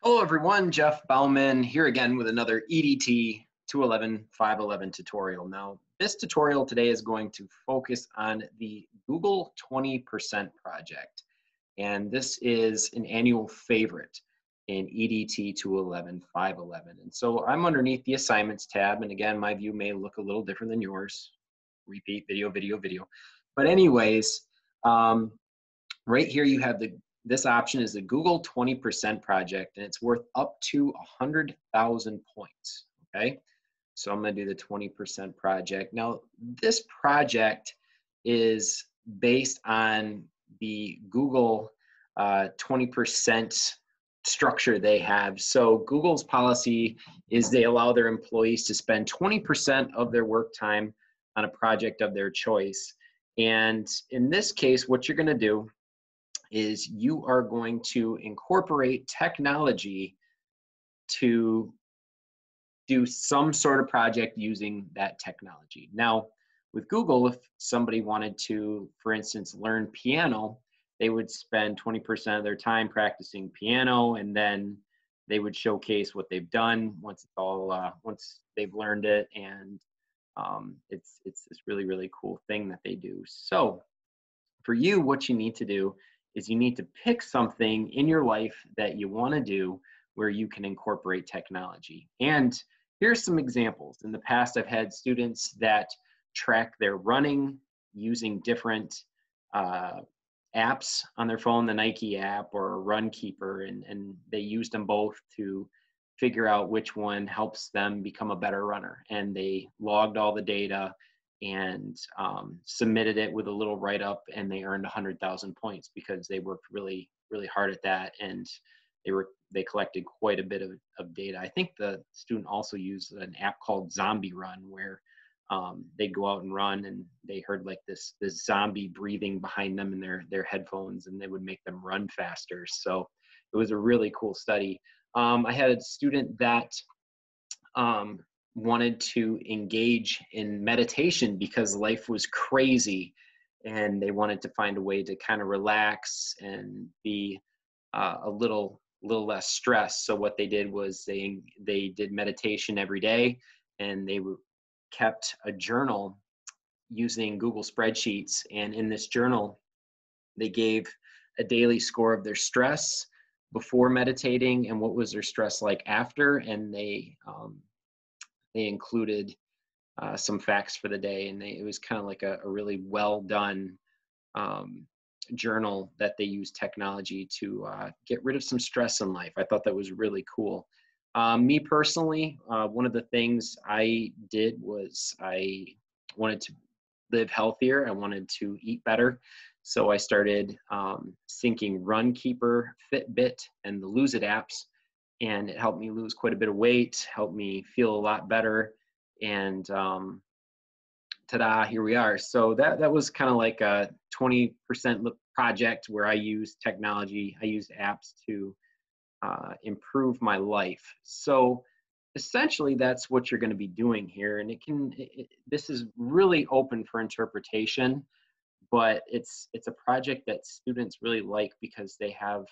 Hello everyone, Jeff Bouwman here again with another EDT 211-511 tutorial. Now, this tutorial today is going to focus on the Google 20% project. And this is an annual favorite in EDT 211-511. And so I'm underneath the assignments tab. And again, my view may look a little different than yours. Repeat, video, video, video. But anyways, right here you have this option is the Google 20% project, and it's worth up to 100,000 points, okay? So I'm gonna do the 20% project. Now, this project is based on the Google 20% structure they have. So Google's policy is they allow their employees to spend 20% of their work time on a project of their choice. And in this case, what you're gonna do is you are going to incorporate technology to do some sort of project using that technology. Now, with Google, if somebody wanted to, for instance, learn piano, they would spend 20% of their time practicing piano, and then they would showcase what they've done once it's all once they've learned it, and it's this really, really cool thing that they do. So for you, what you need to do is you need to pick something in your life that you want to do where you can incorporate technology. And here's some examples. In the past, I've had students that track their running using different apps on their phone, the Nike app or Runkeeper, and they used them both to figure out which one helps them become a better runner. And they logged all the data and submitted it with a little write-up, and they earned 100,000 points because they worked really, really hard at that, and they collected quite a bit of data. I think the student also used an app called Zombie Run, where they'd go out and run, and they heard like this zombie breathing behind them in their headphones, and they would make them run faster. So it was a really cool study. I had a student that wanted to engage in meditation because life was crazy, and they wanted to find a way to kind of relax and be a little less stressed. So what they did was they did meditation every day, and they kept a journal using Google spreadsheets. And in this journal, they gave a daily score of their stress before meditating and what was their stress like after, and they included some facts for the day, and it was kind of like a really well done journal that they used technology to get rid of some stress in life. I thought that was really cool. Me personally, one of the things I did was I wanted to live healthier. I wanted to eat better. So I started syncing Runkeeper, Fitbit, and the Lose It apps, and it helped me lose quite a bit of weight, helped me feel a lot better, and ta-da, here we are. So that was kind of like a 20% project where I used technology, I used apps to improve my life. So essentially that's what you're going to be doing here, and this is really open for interpretation, but it's a project that students really like because they have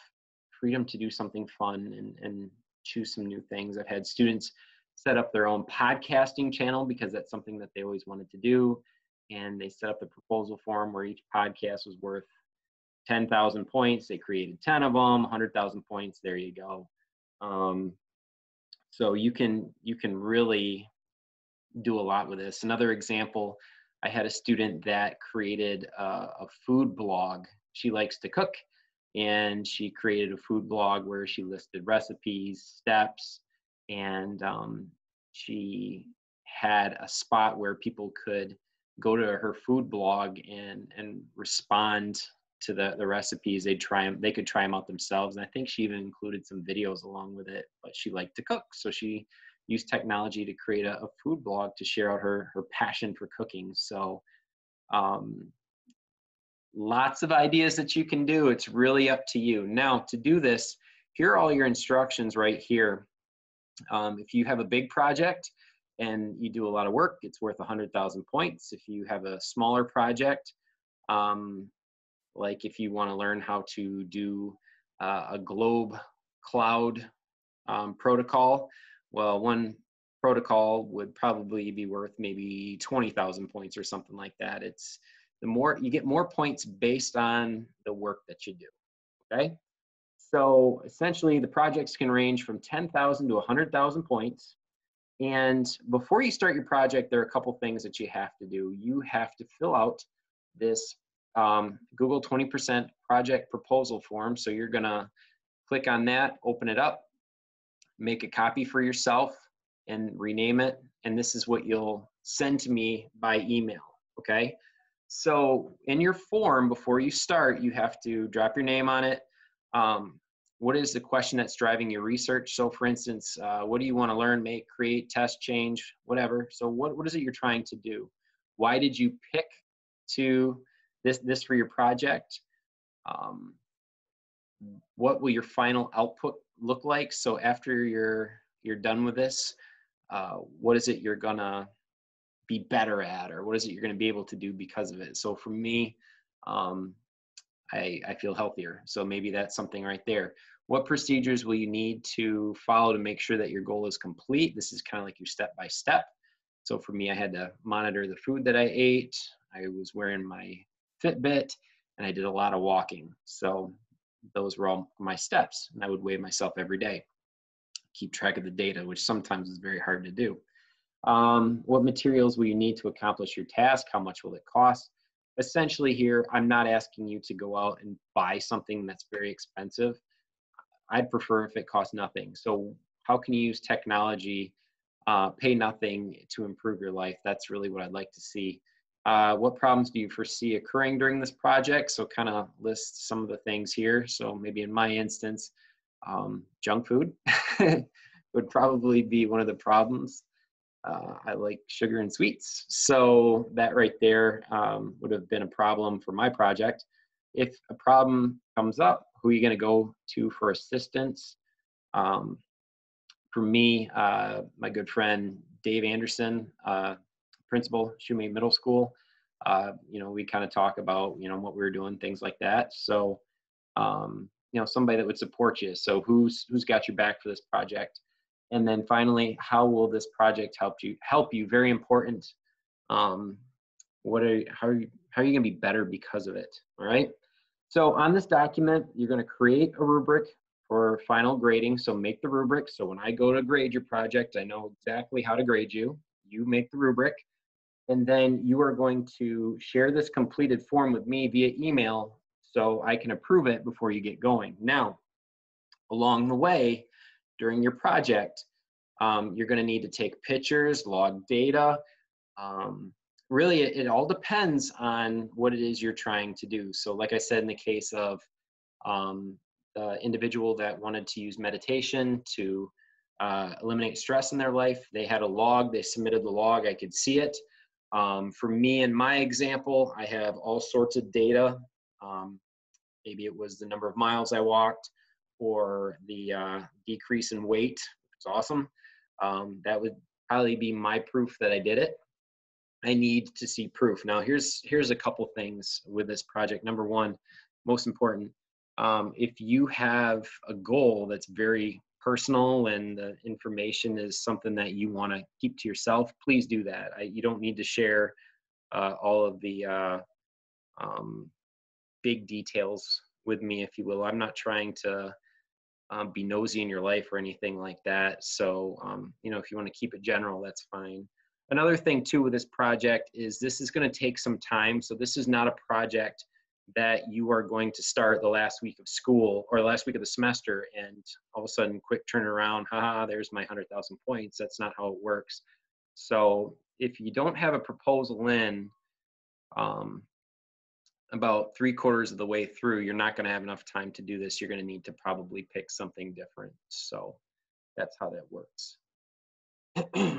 freedom to do something fun and choose some new things. I've had students set up their own podcasting channel because that's something that they always wanted to do. And they set up the proposal form where each podcast was worth 10,000 points. They created 10 of them, 100,000 points. There you go. So you can really do a lot with this. Another example, I had a student that created a food blog. She likes to cook, and she created a food blog where she listed recipes, steps, and she had a spot where people could go to her food blog and respond to the recipes. They could try them out themselves, and I think she even included some videos along with it. But she liked to cook, so she used technology to create a food blog to share out her passion for cooking. So lots of ideas that you can do. It's really up to you. Now, to do this, here are all your instructions right here. If you have a big project and you do a lot of work, it's worth 100,000 points. If you have a smaller project, like if you want to learn how to do a globe cloud protocol. Well, one protocol would probably be worth maybe 20,000 points or something like that. It's the more you get more points based on the work that you do. Okay. So essentially, the projects can range from 10,000 to 100,000 points. And before you start your project, there are a couple things that you have to do. You have to fill out this Google 20% project proposal form. So you're going to click on that, open it up, make a copy for yourself, and rename it. And this is what you'll send to me by email. Okay. So in your form, before you start, you have to drop your name on it. What is the question that's driving your research? So for instance, what do you want to learn, make, create, test, change, whatever. So what is it you're trying to do? Why did you pick to this for your project? What will your final output look like? So after you're done with this, what is it you're gonna be better at, or what is it you're gonna be able to do because of it? So for me, I feel healthier. So maybe that's something right there. What procedures will you need to follow to make sure that your goal is complete? This is kind of like your step-by-step. So for me, I had to monitor the food that I ate. I was wearing my Fitbit, and I did a lot of walking. So those were all my steps, and I would weigh myself every day, keep track of the data, which sometimes is very hard to do. What materials will you need to accomplish your task? How much will it cost? Essentially here, I'm not asking you to go out and buy something that's very expensive. I'd prefer if it costs nothing. So how can you use technology, pay nothing to improve your life? That's really what I'd like to see. What problems do you foresee occurring during this project? So kind of list some of the things here. So maybe in my instance, junk food would probably be one of the problems. I like sugar and sweets. So that right there would have been a problem for my project. If a problem comes up, who are you going to go to for assistance? For me, my good friend, Dave Anderson, principal, Shoemate Middle School, we kind of talk about, what we were doing, things like that. So, somebody that would support you. So who's got your back for this project? And then finally, how will this project help you? Very important. How are you going to be better because of it? All right. So on this document, you're going to create a rubric for final grading. So make the rubric. So when I go to grade your project, I know exactly how to grade you. You make the rubric. And then you are going to share this completed form with me via email so I can approve it before you get going. Now, along the way, during your project, you're going to need to take pictures, log data. Really, it all depends on what it is you're trying to do. So like I said, in the case of the individual that wanted to use meditation to eliminate stress in their life, they had a log, they submitted the log, I could see it. For me, in my example, I have all sorts of data. Maybe it was the number of miles I walked, or the decrease in weight, which is awesome. That would probably be my proof that I did it. I need to see proof. Now, here's a couple things with this project. Number one, most important, if you have a goal that's very personal and the information is something that you want to keep to yourself, please do that. You don't need to share all of the big details with me, if you will. I'm not trying to be nosy in your life or anything like that. So, if you want to keep it general, that's fine. Another thing too with this project is this is going to take some time. So this is not a project that you are going to start the last week of school or the last week of the semester and all of a sudden quick turn around, haha, there's my 100,000 points. That's not how it works. So if you don't have a proposal in about 3/4 of the way through, you're not going to have enough time to do this. You're going to need to probably pick something different. So that's how that works.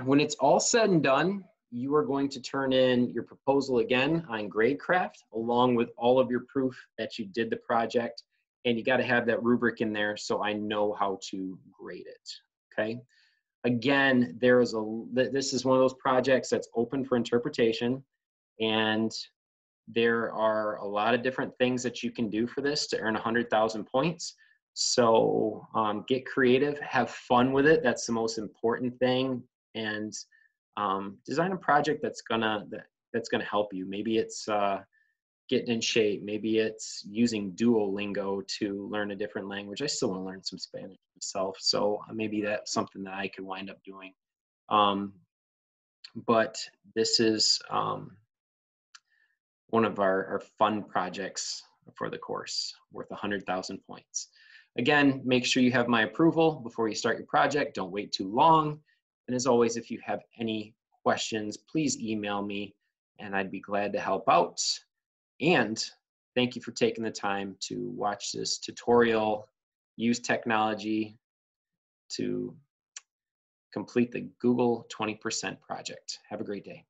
When it's all said and done, you are going to turn in your proposal again on GradeCraft, along with all of your proof that you did the project. And you got to have that rubric in there so I know how to grade it. Okay. Again, this is one of those projects that's open for interpretation. And there are a lot of different things that you can do for this to earn 100,000 points. So get creative, have fun with it. That's the most important thing. And design a project that's gonna help you. Maybe it's getting in shape. Maybe it's using Duolingo to learn a different language. I still want to learn some Spanish myself, so maybe that's something that I could wind up doing. Um, but this is one of our fun projects for the course, worth 100,000 points. Again, make sure you have my approval before you start your project. Don't wait too long. And as always, if you have any questions, please email me and I'd be glad to help out. And thank you for taking the time to watch this tutorial, use technology to complete the Google 20% project. Have a great day.